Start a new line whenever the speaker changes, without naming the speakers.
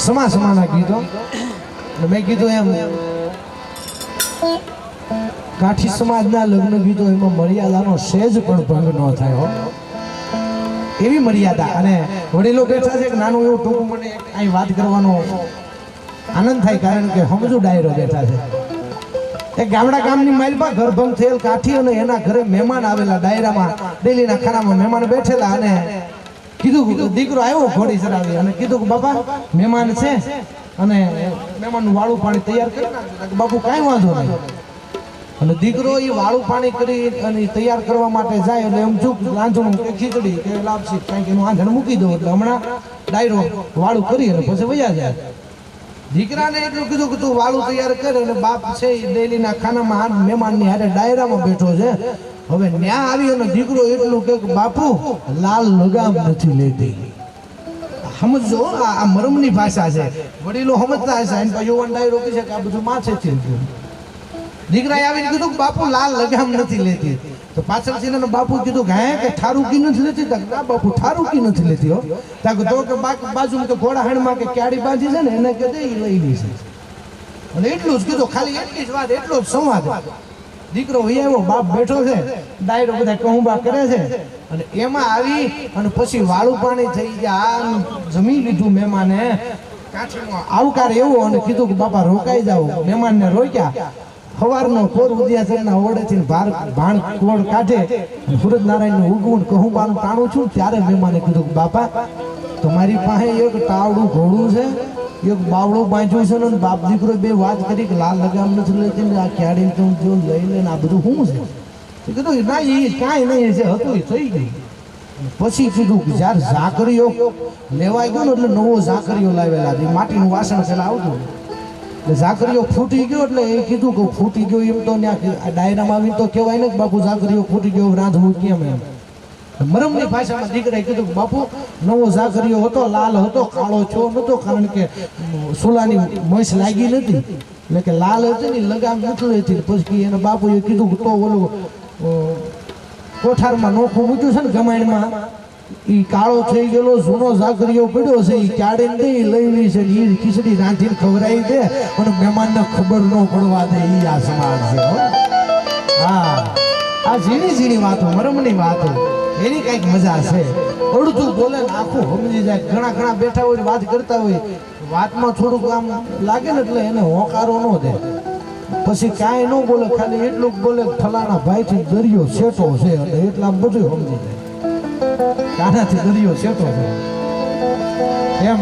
સમાના ગીતો મેં કીધું એમ કાઠી સમાજના લગ્ન ગીતો એમાં મર્યાદાનો સહેજ પણ ભંગ ન થાય હો, એવી મર્યાદા. અને વડીલો બેઠા છે કે નાનું એવું ટૂંકું મને અહીં વાત કરવાનો આનંદ થાય, કારણ કે સમજુ ડાયરો બેઠા છે. એક ગામની માઇલમાં ઘરભંગ થયેલ કાઠી અને એના ઘરે મહેમાન આવેલા. ડાયરામાં ડેલીના ખાનામાં મહેમાન બેઠેલા અને કીધું દીકરો આવ્યો ઘોડી ચરાવી અને કીધું કે બાપા મહેમાન છે અને મહેમાનનું વાળું પાણી તૈયાર કરી નાખ. બાપુ કાંઈ વાંધો નહીં. અને દીકરો એ વાળું પાણી કરી અને તૈયાર કરવા માટે જાય એટલે એમ ચૂક રાંધણું કે ખીચડી કે લાપસી કાંઈક એનું આંધણ મૂકી દો એટલે હમણાં ડાયરો વાળું કરી અને પછી વયા જાય. દીકરાને એટલું કીધું કે તું વાળું તૈયાર કરે અને બાપ છે એ ડેલીના ખાનામાં મહેમાનની હારે ડાયરામાં બેઠો છે. હવે ન્યા આવી અને દીકરો એટલું કે બાપુ લાલ લગામ નથી લેતી. સમજો આ મરમની ભાષા છે, વડીલો સમજતા હશે. એની પાસે યુવાન ડાયરો કહે છે કે આ બધું માથેથી દીકરાએ આવીને કીધું બાપુ લાલ લગામ નથી લેતી. તો પાછળથી એને બાપુ કીધું કે હે કે ઠારુકી નથી લેતી? ના બાપુ ઠારુકી નથી લેતી હો. તો કે બાજુ કે ઘોડા હાણમાં કે ક્યાડી બાંધી છે ને એને કે લઈ લી છે. અને એટલું જ કીધું, ખાલી એટલી જ વાત, એટલો જ સંવાદ. દીકરો આવ્યો, બાપ બેઠો છે, ડાયરો બધા કહુંબા કરે છે અને એમાં આવી અને પછી વાળું પાણી થઈ ગયા. જમી લીધું મહેમાને, કાઠીનો આવકાર એવો અને કીધું કે બાપા રોકાઈ જાઓ. મહેમાનને રોક્યા. સવારનો કોર ઉદયાસરના ઓરડેથી ભાણ કોળ કાઢે સુરત નારાયણનું ઉગવું કહુંબાનું ટાણું છું ત્યારે મહેમાને કીધું કે બાપા તમારી પાસે એક ટાવડું ઘોડું છે, એક બાવડું બાંધ્યું છે ને બાપ દીકરો બે વાત કરી કે લાલ લગામ નથી લેતી ને આ ક્યાડી જો લઈ લે આ બધું શું છે? કીધું ના એ કાંઈ નહીં છે, હતું એ થઈ ગયું. પછી કીધું કે જ્યારે ઝાકરીઓ લેવાઈ ગયો ને એટલે નવો ઝાકરીઓ લાવેલા માટીનું વાસણ પેલા આવતું એટલે ઝાકરીઓ ફૂટી ગયો એટલે એ કીધું કે ફૂટી ગયો એમ તો ડાયરામાં આવીને તો કહેવાય ને કે બાપુ ઝાકરીઓ ફૂટી ગયો રાંધવું કેમ એમ. મરમની ભાષામાં દીકરાએ કીધું કે બાપુ નવો ઝાકરીઓ હતો, લાલ હતો, કાળો છો નતો, કારણ કે સોલાની મસ લાગી નથી એટલે કે લાલ હતી ને લગામ નથી લેતી. પછી એને બાપુએ કીધું કે તો ઓલું કોઠારમાં નોખું મૂક્યું છે ને ગમાણમાં એ કાળો થઈ ગયેલો જૂનો ઝાકરીઓ પડ્યો છે, એ ક્યાડીને દઈ લઈ છે એ ખીચડી રાંધીને ખવડાવી દે પણ મહેમાનને ખબર ન પડવા દે. એ આ સમાજ છે. હા, આ ઝીણી ઝીણી વાતો, મરમની વાતો, એની કઈક મજા છે. અડધું બોલે ને આખું સમજી જાય. ઘણા બેઠા હોય વાત કરતા હોય, વાતમાં થોડુંક આમ લાગે ને એટલે એને હોકારો ન દે. પછી કાંઈ ન બોલે, ખાલી એટલું બોલે ફલાણા ભાઈથી દરિયો સેટો છે એટલે એટલા બધું સમજી જાય. કાનાથી દરિયો સેટો છે એમ.